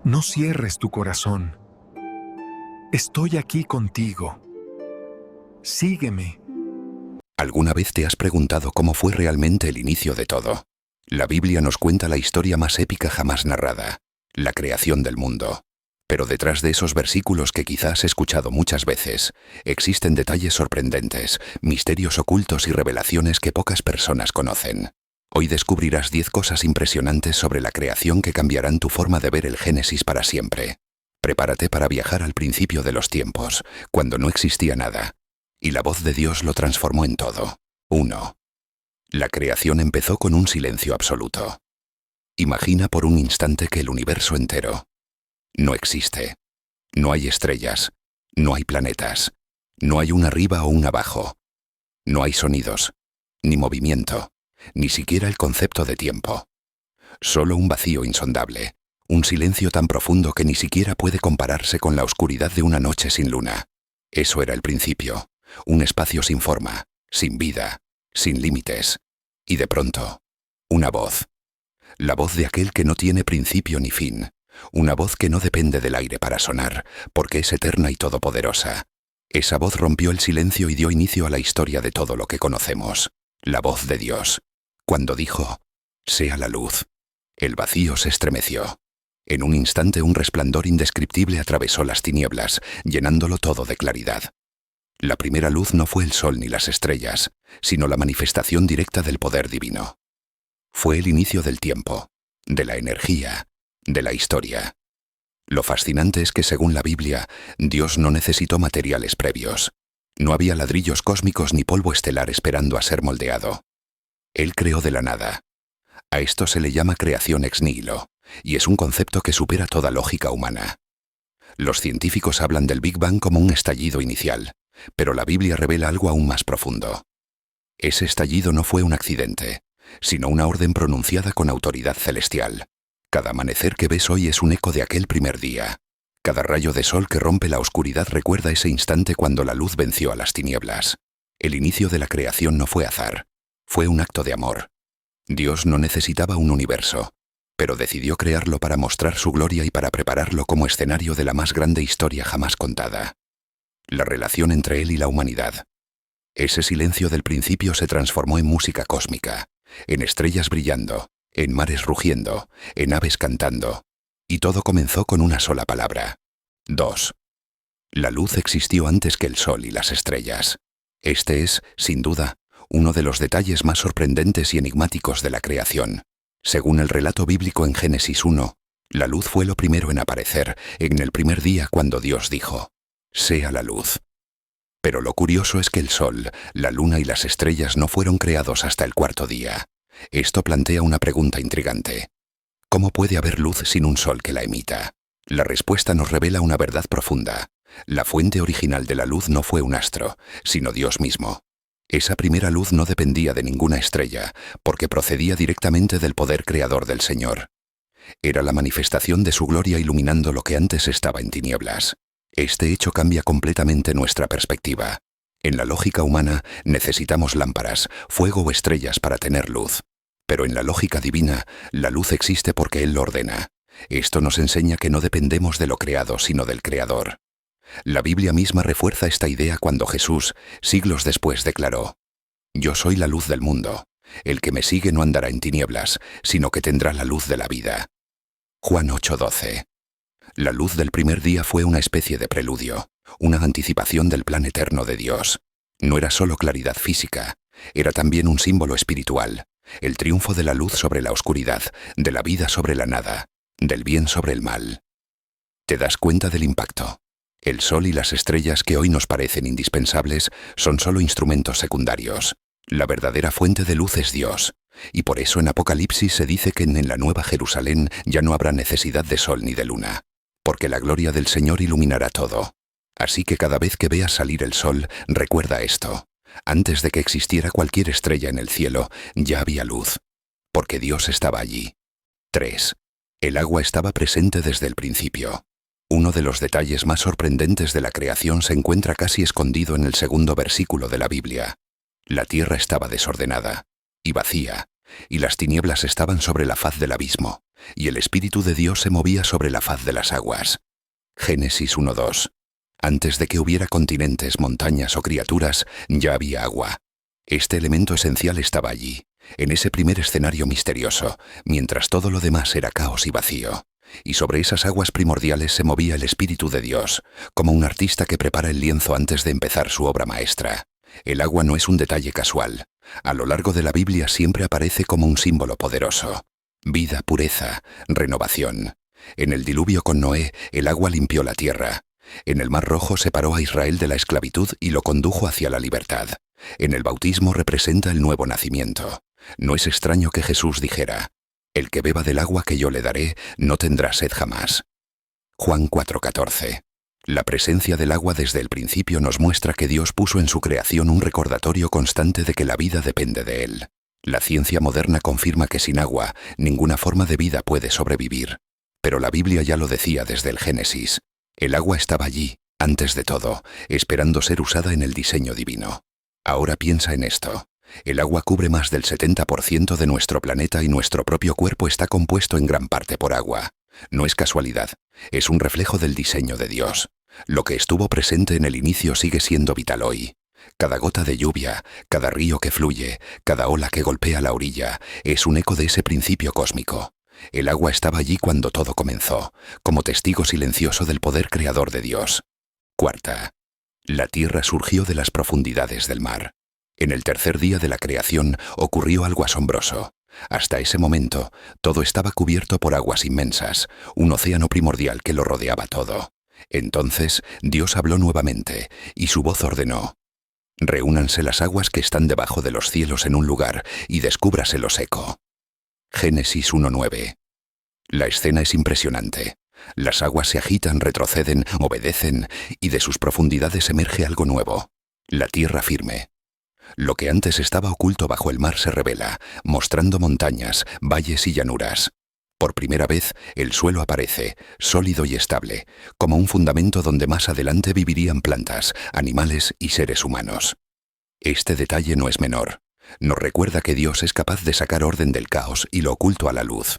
No cierres tu corazón. Estoy aquí contigo. Sígueme. ¿Alguna vez te has preguntado cómo fue realmente el inicio de todo? La Biblia nos cuenta la historia más épica jamás narrada, la creación del mundo. Pero detrás de esos versículos que quizás has escuchado muchas veces, existen detalles sorprendentes, misterios ocultos y revelaciones que pocas personas conocen. Hoy descubrirás 10 cosas impresionantes sobre la creación que cambiarán tu forma de ver el Génesis para siempre. Prepárate para viajar al principio de los tiempos, cuando no existía nada, y la voz de Dios lo transformó en todo. 1. La creación empezó con un silencio absoluto. Imagina por un instante que el universo entero no existe. No hay estrellas, no hay planetas, no hay un arriba o un abajo. No hay sonidos, ni movimiento, ni siquiera el concepto de tiempo. Solo un vacío insondable, un silencio tan profundo que ni siquiera puede compararse con la oscuridad de una noche sin luna. Eso era el principio, un espacio sin forma, sin vida, sin límites. Y de pronto, una voz. La voz de aquel que no tiene principio ni fin. Una voz que no depende del aire para sonar, porque es eterna y todopoderosa. Esa voz rompió el silencio y dio inicio a la historia de todo lo que conocemos. La voz de Dios. Cuando dijo, «Sea la luz», el vacío se estremeció. En un instante un resplandor indescriptible atravesó las tinieblas, llenándolo todo de claridad. La primera luz no fue el sol ni las estrellas, sino la manifestación directa del poder divino. Fue el inicio del tiempo, de la energía, de la historia. Lo fascinante es que, según la Biblia, Dios no necesitó materiales previos. No había ladrillos cósmicos ni polvo estelar esperando a ser moldeado. Él creó de la nada. A esto se le llama creación ex nihilo, y es un concepto que supera toda lógica humana. Los científicos hablan del Big Bang como un estallido inicial, pero la Biblia revela algo aún más profundo. Ese estallido no fue un accidente, sino una orden pronunciada con autoridad celestial. Cada amanecer que ves hoy es un eco de aquel primer día. Cada rayo de sol que rompe la oscuridad recuerda ese instante cuando la luz venció a las tinieblas. El inicio de la creación no fue azar, fue un acto de amor. Dios no necesitaba un universo, pero decidió crearlo para mostrar su gloria y para prepararlo como escenario de la más grande historia jamás contada. La relación entre Él y la humanidad. Ese silencio del principio se transformó en música cósmica, en estrellas brillando, en mares rugiendo, en aves cantando. Y todo comenzó con una sola palabra. 2. La luz existió antes que el sol y las estrellas. Este es, sin duda, uno de los detalles más sorprendentes y enigmáticos de la creación. Según el relato bíblico en Génesis 1, la luz fue lo primero en aparecer, en el primer día cuando Dios dijo, «Sea la luz». Pero lo curioso es que el sol, la luna y las estrellas no fueron creados hasta el cuarto día. Esto plantea una pregunta intrigante. ¿Cómo puede haber luz sin un sol que la emita? La respuesta nos revela una verdad profunda. La fuente original de la luz no fue un astro, sino Dios mismo. Esa primera luz no dependía de ninguna estrella, porque procedía directamente del poder creador del Señor. Era la manifestación de su gloria iluminando lo que antes estaba en tinieblas. Este hecho cambia completamente nuestra perspectiva. En la lógica humana necesitamos lámparas, fuego o estrellas para tener luz. Pero en la lógica divina, la luz existe porque Él lo ordena. Esto nos enseña que no dependemos de lo creado, sino del Creador. La Biblia misma refuerza esta idea cuando Jesús, siglos después, declaró: «Yo soy la luz del mundo. El que me sigue no andará en tinieblas, sino que tendrá la luz de la vida». Juan 8:12. La luz del primer día fue una especie de preludio, una anticipación del plan eterno de Dios. No era solo claridad física, era también un símbolo espiritual, el triunfo de la luz sobre la oscuridad, de la vida sobre la nada, del bien sobre el mal. ¿Te das cuenta del impacto? El sol y las estrellas que hoy nos parecen indispensables son solo instrumentos secundarios. La verdadera fuente de luz es Dios, y por eso en Apocalipsis se dice que en la Nueva Jerusalén ya no habrá necesidad de sol ni de luna, porque la gloria del Señor iluminará todo. Así que cada vez que veas salir el sol, recuerda esto. Antes de que existiera cualquier estrella en el cielo, ya había luz, porque Dios estaba allí. 3. El agua estaba presente desde el principio. Uno de los detalles más sorprendentes de la creación se encuentra casi escondido en el segundo versículo de la Biblia. La tierra estaba desordenada y vacía, y las tinieblas estaban sobre la faz del abismo, y el Espíritu de Dios se movía sobre la faz de las aguas. Génesis 1:2. Antes de que hubiera continentes, montañas o criaturas, ya había agua. Este elemento esencial estaba allí, en ese primer escenario misterioso, mientras todo lo demás era caos y vacío. Y sobre esas aguas primordiales se movía el Espíritu de Dios, como un artista que prepara el lienzo antes de empezar su obra maestra. El agua no es un detalle casual. A lo largo de la Biblia siempre aparece como un símbolo poderoso. Vida, pureza, renovación. En el diluvio con Noé, el agua limpió la tierra. En el Mar Rojo separó a Israel de la esclavitud y lo condujo hacia la libertad. En el bautismo representa el nuevo nacimiento. No es extraño que Jesús dijera: «El que beba del agua que yo le daré, no tendrá sed jamás». Juan 4:14. La presencia del agua desde el principio nos muestra que Dios puso en su creación un recordatorio constante de que la vida depende de Él. La ciencia moderna confirma que sin agua, ninguna forma de vida puede sobrevivir. Pero la Biblia ya lo decía desde el Génesis. El agua estaba allí, antes de todo, esperando ser usada en el diseño divino. Ahora piensa en esto. El agua cubre más del 70% de nuestro planeta y nuestro propio cuerpo está compuesto en gran parte por agua. No es casualidad, es un reflejo del diseño de Dios. Lo que estuvo presente en el inicio sigue siendo vital hoy. Cada gota de lluvia, cada río que fluye, cada ola que golpea la orilla, es un eco de ese principio cósmico. El agua estaba allí cuando todo comenzó, como testigo silencioso del poder creador de Dios. Cuarta. La tierra surgió de las profundidades del mar. En el tercer día de la creación ocurrió algo asombroso. Hasta ese momento, todo estaba cubierto por aguas inmensas, un océano primordial que lo rodeaba todo. Entonces, Dios habló nuevamente, y su voz ordenó: «Reúnanse las aguas que están debajo de los cielos en un lugar, y descúbrase lo seco». Génesis 1:9. La escena es impresionante. Las aguas se agitan, retroceden, obedecen, y de sus profundidades emerge algo nuevo: la tierra firme. Lo que antes estaba oculto bajo el mar se revela, mostrando montañas, valles y llanuras. Por primera vez, el suelo aparece, sólido y estable, como un fundamento donde más adelante vivirían plantas, animales y seres humanos. Este detalle no es menor. Nos recuerda que Dios es capaz de sacar orden del caos y lo oculto a la luz.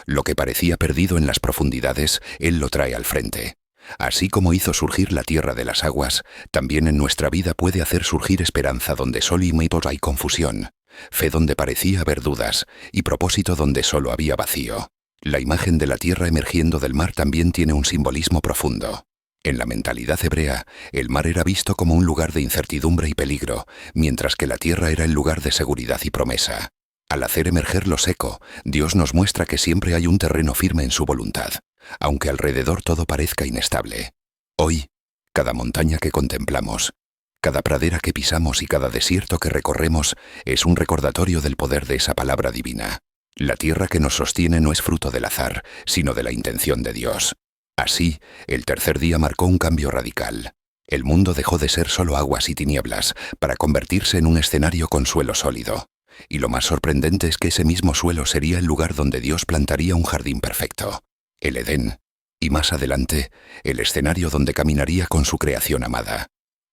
Lo que parecía perdido en las profundidades, Él lo trae al frente. Así como hizo surgir la tierra de las aguas, también en nuestra vida puede hacer surgir esperanza donde solo hay confusión, fe donde parecía haber dudas y propósito donde solo había vacío. La imagen de la tierra emergiendo del mar también tiene un simbolismo profundo. En la mentalidad hebrea, el mar era visto como un lugar de incertidumbre y peligro, mientras que la tierra era el lugar de seguridad y promesa. Al hacer emerger lo seco, Dios nos muestra que siempre hay un terreno firme en su voluntad, aunque alrededor todo parezca inestable. Hoy, cada montaña que contemplamos, cada pradera que pisamos y cada desierto que recorremos es un recordatorio del poder de esa palabra divina. La tierra que nos sostiene no es fruto del azar, sino de la intención de Dios. Así, el tercer día marcó un cambio radical. El mundo dejó de ser solo aguas y tinieblas para convertirse en un escenario con suelo sólido. Y lo más sorprendente es que ese mismo suelo sería el lugar donde Dios plantaría un jardín perfecto, el Edén, y más adelante, el escenario donde caminaría con su creación amada,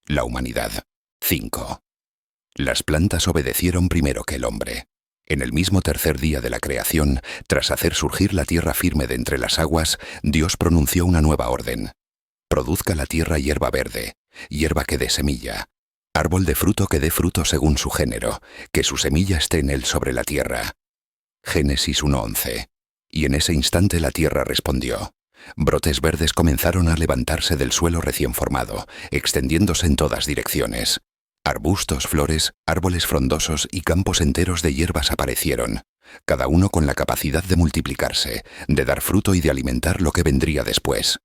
la humanidad. 5. Las plantas obedecieron primero que el hombre. En el mismo tercer día de la creación, tras hacer surgir la tierra firme de entre las aguas, Dios pronunció una nueva orden. Produzca la tierra hierba verde, hierba que dé semilla, árbol de fruto que dé fruto según su género, que su semilla esté en él sobre la tierra. Génesis 1:11. Y en ese instante la tierra respondió. Brotes verdes comenzaron a levantarse del suelo recién formado, extendiéndose en todas direcciones. Arbustos, flores, árboles frondosos y campos enteros de hierbas aparecieron, cada uno con la capacidad de multiplicarse, de dar fruto y de alimentar lo que vendría después.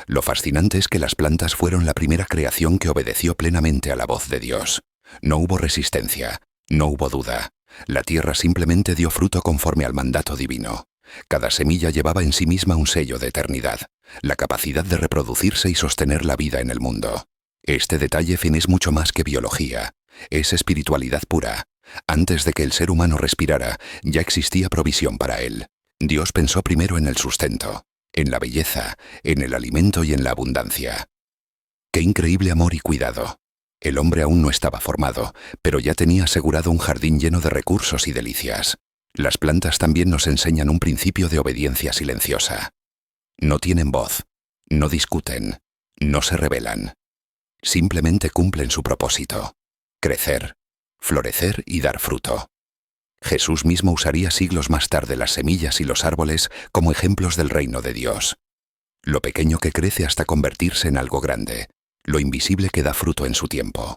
Lo fascinante es que las plantas fueron la primera creación que obedeció plenamente a la voz de Dios. No hubo resistencia, no hubo duda. La tierra simplemente dio fruto conforme al mandato divino. Cada semilla llevaba en sí misma un sello de eternidad, la capacidad de reproducirse y sostener la vida en el mundo. Este detalle fin es mucho más que biología, es espiritualidad pura. Antes de que el ser humano respirara, ya existía provisión para él. Dios pensó primero en el sustento, en la belleza, en el alimento y en la abundancia. ¡Qué increíble amor y cuidado! El hombre aún no estaba formado, pero ya tenía asegurado un jardín lleno de recursos y delicias. Las plantas también nos enseñan un principio de obediencia silenciosa. No tienen voz, no discuten, no se rebelan. Simplemente cumplen su propósito: crecer, florecer y dar fruto. Jesús mismo usaría siglos más tarde las semillas y los árboles como ejemplos del reino de Dios. Lo pequeño que crece hasta convertirse en algo grande, lo invisible que da fruto en su tiempo.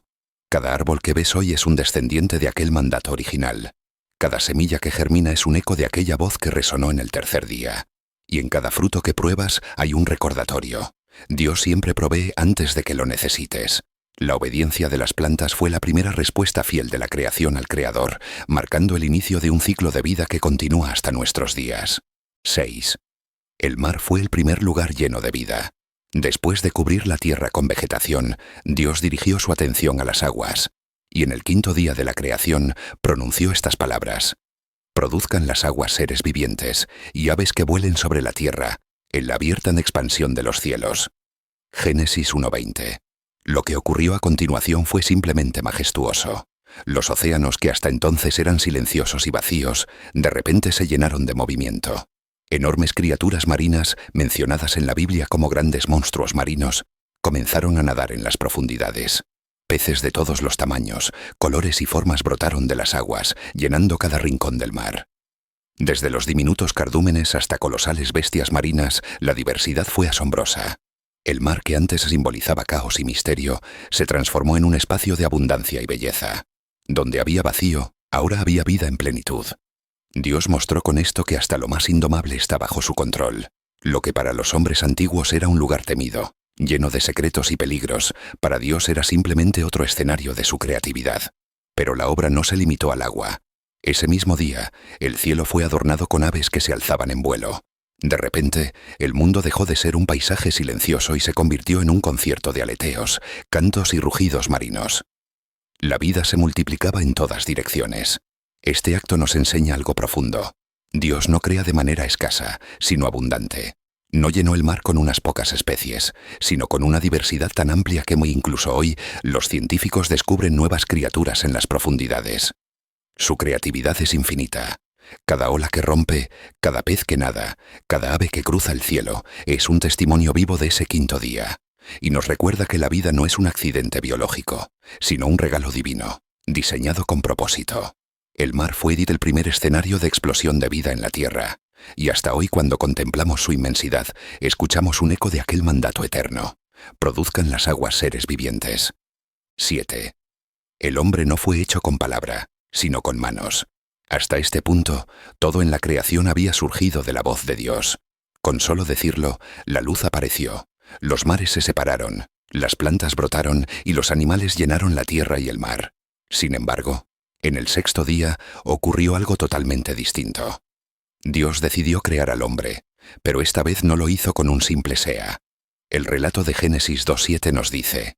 Cada árbol que ves hoy es un descendiente de aquel mandato original. Cada semilla que germina es un eco de aquella voz que resonó en el tercer día. Y en cada fruto que pruebas hay un recordatorio. Dios siempre provee antes de que lo necesites. La obediencia de las plantas fue la primera respuesta fiel de la creación al Creador, marcando el inicio de un ciclo de vida que continúa hasta nuestros días. 6. El mar fue el primer lugar lleno de vida. Después de cubrir la tierra con vegetación, Dios dirigió su atención a las aguas, y en el quinto día de la creación pronunció estas palabras: produzcan las aguas seres vivientes y aves que vuelen sobre la tierra, en la abierta expansión de los cielos. Génesis 1:20. Lo que ocurrió a continuación fue simplemente majestuoso. Los océanos, que hasta entonces eran silenciosos y vacíos, de repente se llenaron de movimiento. Enormes criaturas marinas, mencionadas en la Biblia como grandes monstruos marinos, comenzaron a nadar en las profundidades. Peces de todos los tamaños, colores y formas brotaron de las aguas, llenando cada rincón del mar. Desde los diminutos cardúmenes hasta colosales bestias marinas, la diversidad fue asombrosa. El mar, que antes simbolizaba caos y misterio, se transformó en un espacio de abundancia y belleza. Donde había vacío, ahora había vida en plenitud. Dios mostró con esto que hasta lo más indomable está bajo su control. Lo que para los hombres antiguos era un lugar temido, lleno de secretos y peligros, para Dios era simplemente otro escenario de su creatividad. Pero la obra no se limitó al agua. Ese mismo día, el cielo fue adornado con aves que se alzaban en vuelo. De repente, el mundo dejó de ser un paisaje silencioso y se convirtió en un concierto de aleteos, cantos y rugidos marinos. La vida se multiplicaba en todas direcciones. Este acto nos enseña algo profundo. Dios no crea de manera escasa, sino abundante. No llenó el mar con unas pocas especies, sino con una diversidad tan amplia que incluso hoy los científicos descubren nuevas criaturas en las profundidades. Su creatividad es infinita. Cada ola que rompe, cada pez que nada, cada ave que cruza el cielo, es un testimonio vivo de ese quinto día. Y nos recuerda que la vida no es un accidente biológico, sino un regalo divino, diseñado con propósito. El mar fue el primer escenario de explosión de vida en la tierra, y hasta hoy, cuando contemplamos su inmensidad, escuchamos un eco de aquel mandato eterno: produzcan las aguas seres vivientes. 7. El hombre no fue hecho con palabra, sino con manos. Hasta este punto, todo en la creación había surgido de la voz de Dios. Con solo decirlo, la luz apareció, los mares se separaron, las plantas brotaron y los animales llenaron la tierra y el mar. Sin embargo, en el sexto día ocurrió algo totalmente distinto. Dios decidió crear al hombre, pero esta vez no lo hizo con un simple sea. El relato de Génesis 2:7 nos dice: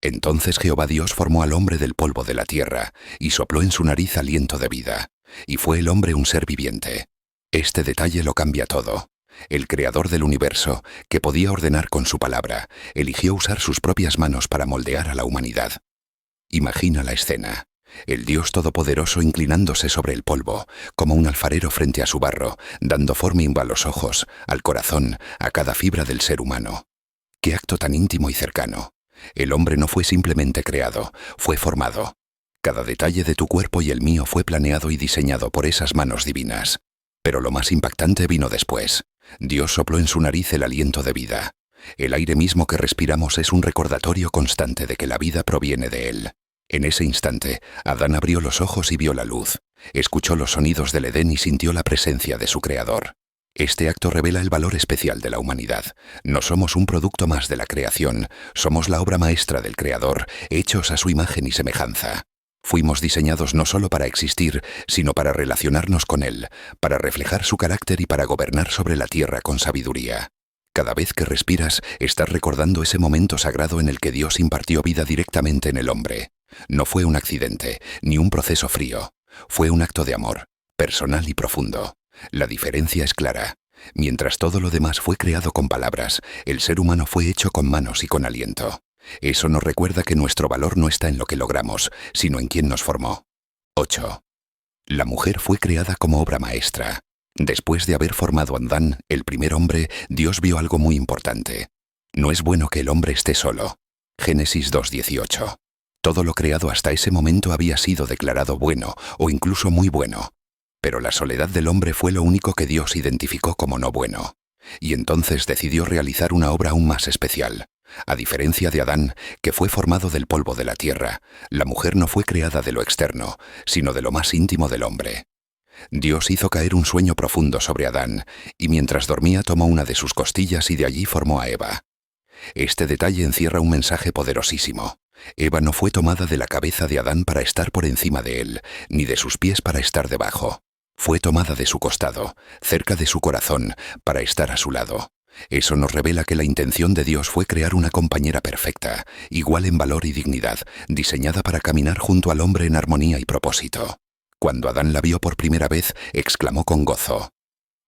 entonces Jehová Dios formó al hombre del polvo de la tierra, y sopló en su nariz aliento de vida, y fue el hombre un ser viviente. Este detalle lo cambia todo. El creador del universo, que podía ordenar con su palabra, eligió usar sus propias manos para moldear a la humanidad. Imagina la escena: el Dios Todopoderoso inclinándose sobre el polvo, como un alfarero frente a su barro, dando forma a los ojos, al corazón, a cada fibra del ser humano. ¡Qué acto tan íntimo y cercano! El hombre no fue simplemente creado, fue formado. Cada detalle de tu cuerpo y el mío fue planeado y diseñado por esas manos divinas. Pero lo más impactante vino después. Dios sopló en su nariz el aliento de vida. El aire mismo que respiramos es un recordatorio constante de que la vida proviene de Él. En ese instante, Adán abrió los ojos y vio la luz. Escuchó los sonidos del Edén y sintió la presencia de su Creador. Este acto revela el valor especial de la humanidad. No somos un producto más de la creación, somos la obra maestra del Creador, hechos a su imagen y semejanza. Fuimos diseñados no solo para existir, sino para relacionarnos con Él, para reflejar su carácter y para gobernar sobre la tierra con sabiduría. Cada vez que respiras, estás recordando ese momento sagrado en el que Dios impartió vida directamente en el hombre. No fue un accidente, ni un proceso frío. Fue un acto de amor, personal y profundo. La diferencia es clara. Mientras todo lo demás fue creado con palabras, el ser humano fue hecho con manos y con aliento. Eso nos recuerda que nuestro valor no está en lo que logramos, sino en quien nos formó. 8. La mujer fue creada como obra maestra. Después de haber formado a Adán, el primer hombre, Dios vio algo muy importante. No es bueno que el hombre esté solo. Génesis 2:18. Todo lo creado hasta ese momento había sido declarado bueno, o incluso muy bueno. Pero la soledad del hombre fue lo único que Dios identificó como no bueno. Y entonces decidió realizar una obra aún más especial. A diferencia de Adán, que fue formado del polvo de la tierra, la mujer no fue creada de lo externo, sino de lo más íntimo del hombre. Dios hizo caer un sueño profundo sobre Adán, y mientras dormía tomó una de sus costillas y de allí formó a Eva. Este detalle encierra un mensaje poderosísimo. Eva no fue tomada de la cabeza de Adán para estar por encima de él, ni de sus pies para estar debajo. Fue tomada de su costado, cerca de su corazón, para estar a su lado. Eso nos revela que la intención de Dios fue crear una compañera perfecta, igual en valor y dignidad, diseñada para caminar junto al hombre en armonía y propósito. Cuando Adán la vio por primera vez, exclamó con gozo: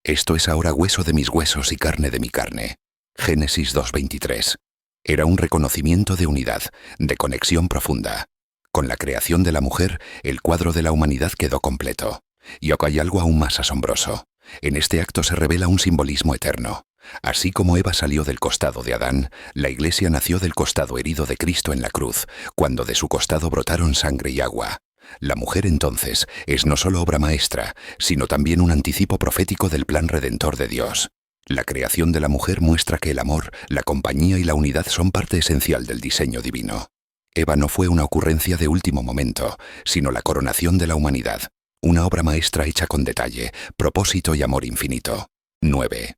«Esto es ahora hueso de mis huesos y carne de mi carne». Génesis 2:23. Era un reconocimiento de unidad, de conexión profunda. Con la creación de la mujer, el cuadro de la humanidad quedó completo. Y acá hay algo aún más asombroso. En este acto se revela un simbolismo eterno. Así como Eva salió del costado de Adán, la Iglesia nació del costado herido de Cristo en la cruz, cuando de su costado brotaron sangre y agua. La mujer entonces es no solo obra maestra, sino también un anticipo profético del plan redentor de Dios. La creación de la mujer muestra que el amor, la compañía y la unidad son parte esencial del diseño divino. Eva no fue una ocurrencia de último momento, sino la coronación de la humanidad. Una obra maestra hecha con detalle, propósito y amor infinito. 9.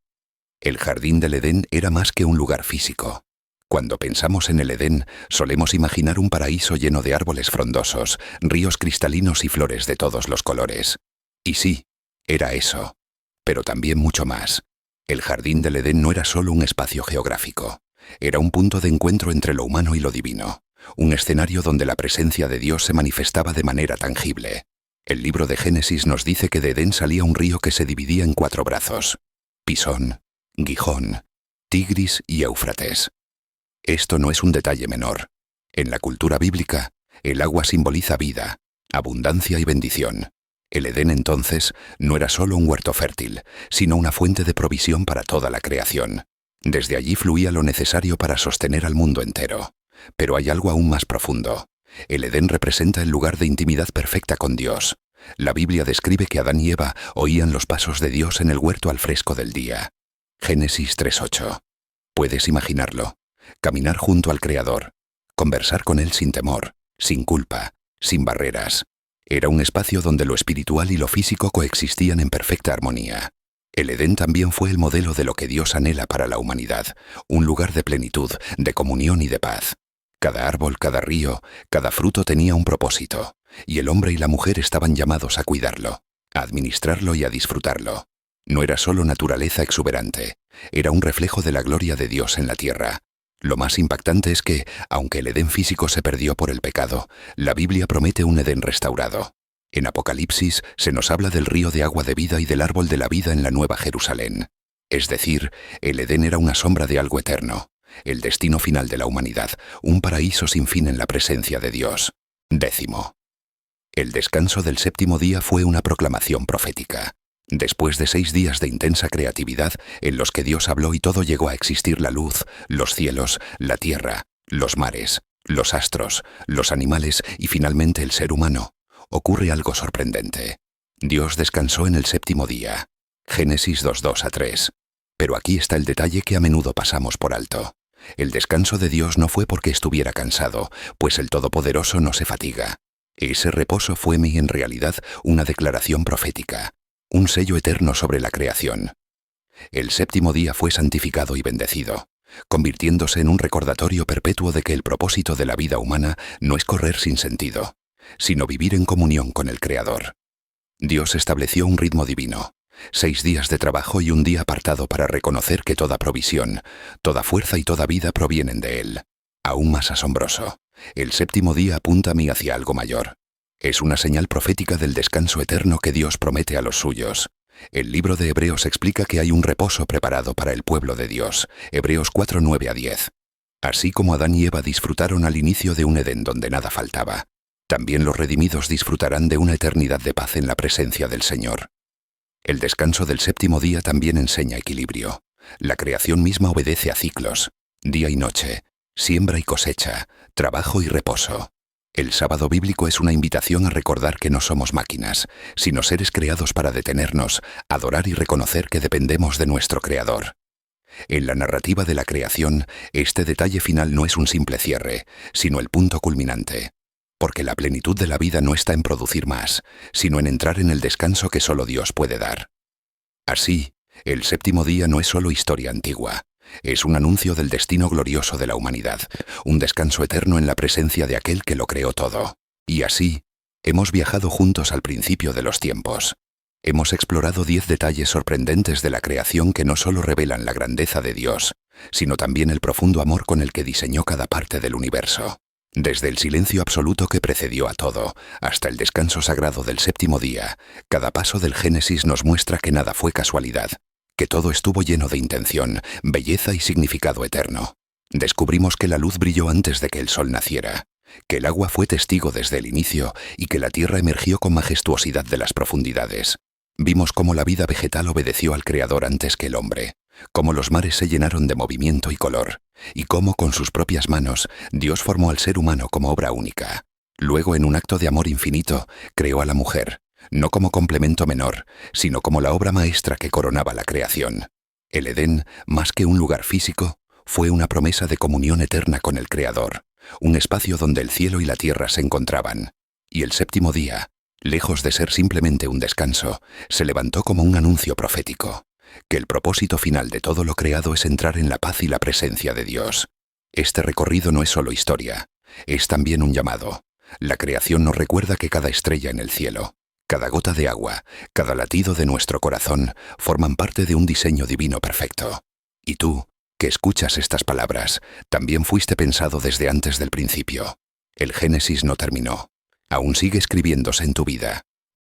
El jardín del Edén era más que un lugar físico. Cuando pensamos en el Edén, solemos imaginar un paraíso lleno de árboles frondosos, ríos cristalinos y flores de todos los colores. Y sí, era eso. Pero también mucho más. El jardín del Edén no era solo un espacio geográfico. Era un punto de encuentro entre lo humano y lo divino. Un escenario donde la presencia de Dios se manifestaba de manera tangible. El libro de Génesis nos dice que de Edén salía un río que se dividía en 4 brazos: Pisón, Gijón, Tigris y Éufrates. Esto no es un detalle menor. En la cultura bíblica, el agua simboliza vida, abundancia y bendición. El Edén entonces no era solo un huerto fértil, sino una fuente de provisión para toda la creación. Desde allí fluía lo necesario para sostener al mundo entero. Pero hay algo aún más profundo. El Edén representa el lugar de intimidad perfecta con Dios. La Biblia describe que Adán y Eva oían los pasos de Dios en el huerto al fresco del día. Génesis 3:8. Puedes imaginarlo. Caminar junto al Creador. Conversar con Él sin temor, sin culpa, sin barreras. Era un espacio donde lo espiritual y lo físico coexistían en perfecta armonía. El Edén también fue el modelo de lo que Dios anhela para la humanidad, un lugar de plenitud, de comunión y de paz. Cada árbol, cada río, cada fruto tenía un propósito, y el hombre y la mujer estaban llamados a cuidarlo, a administrarlo y a disfrutarlo. No era solo naturaleza exuberante, era un reflejo de la gloria de Dios en la tierra. Lo más impactante es que, aunque el Edén físico se perdió por el pecado, la Biblia promete un Edén restaurado. En Apocalipsis se nos habla del río de agua de vida y del árbol de la vida en la Nueva Jerusalén. Es decir, el Edén era una sombra de algo eterno, el destino final de la humanidad, un paraíso sin fin en la presencia de Dios. 10. El descanso del 7º día fue una proclamación profética. Después de 6 días de intensa creatividad, en los que Dios habló y todo llegó a existir: la luz, los cielos, la tierra, los mares, los astros, los animales y finalmente el ser humano, ocurre algo sorprendente. Dios descansó en el 7º día. Génesis 2:2-3. Pero aquí está el detalle que a menudo pasamos por alto. El descanso de Dios no fue porque estuviera cansado, pues el Todopoderoso no se fatiga. Ese reposo fue en realidad una declaración profética, un sello eterno sobre la creación. El 7º día fue santificado y bendecido, convirtiéndose en un recordatorio perpetuo de que el propósito de la vida humana no es correr sin sentido, sino vivir en comunión con el Creador. Dios estableció un ritmo divino, 6 días de trabajo y un día apartado para reconocer que toda provisión, toda fuerza y toda vida provienen de Él. Aún más asombroso, el 7º día apunta a mí hacia algo mayor. Es una señal profética del descanso eterno que Dios promete a los suyos. El libro de Hebreos explica que hay un reposo preparado para el pueblo de Dios. Hebreos 4:9-10. Así como Adán y Eva disfrutaron al inicio de un Edén donde nada faltaba, También los redimidos disfrutarán de una eternidad de paz en la presencia del Señor. El descanso del séptimo día también enseña equilibrio. La creación misma obedece a ciclos, día y noche, siembra y cosecha, trabajo y reposo. El sábado bíblico es una invitación a recordar que no somos máquinas, sino seres creados para detenernos, adorar y reconocer que dependemos de nuestro Creador. En la narrativa de la creación, este detalle final no es un simple cierre, sino el punto culminante. Porque la plenitud de la vida no está en producir más, sino en entrar en el descanso que solo Dios puede dar. Así, el séptimo día no es solo historia antigua, es un anuncio del destino glorioso de la humanidad, un descanso eterno en la presencia de aquel que lo creó todo. Y así, hemos viajado juntos al principio de los tiempos. Hemos explorado 10 detalles sorprendentes de la creación que no solo revelan la grandeza de Dios, sino también el profundo amor con el que diseñó cada parte del universo. Desde el silencio absoluto que precedió a todo, hasta el descanso sagrado del séptimo día, cada paso del Génesis nos muestra que nada fue casualidad, que todo estuvo lleno de intención, belleza y significado eterno. Descubrimos que la luz brilló antes de que el sol naciera, que el agua fue testigo desde el inicio y que la tierra emergió con majestuosidad de las profundidades. Vimos cómo la vida vegetal obedeció al Creador antes que el hombre, cómo los mares se llenaron de movimiento y color, y cómo con sus propias manos Dios formó al ser humano como obra única. Luego, en un acto de amor infinito, creó a la mujer, no como complemento menor, sino como la obra maestra que coronaba la creación. El Edén, más que un lugar físico, fue una promesa de comunión eterna con el Creador, un espacio donde el cielo y la tierra se encontraban. Y el séptimo día, lejos de ser simplemente un descanso, se levantó como un anuncio profético, que el propósito final de todo lo creado es entrar en la paz y la presencia de Dios. Este recorrido no es solo historia, es también un llamado. La creación nos recuerda que cada estrella en el cielo, cada gota de agua, cada latido de nuestro corazón forman parte de un diseño divino perfecto. Y tú, que escuchas estas palabras, también fuiste pensado desde antes del principio. El Génesis no terminó. Aún sigue escribiéndose en tu vida.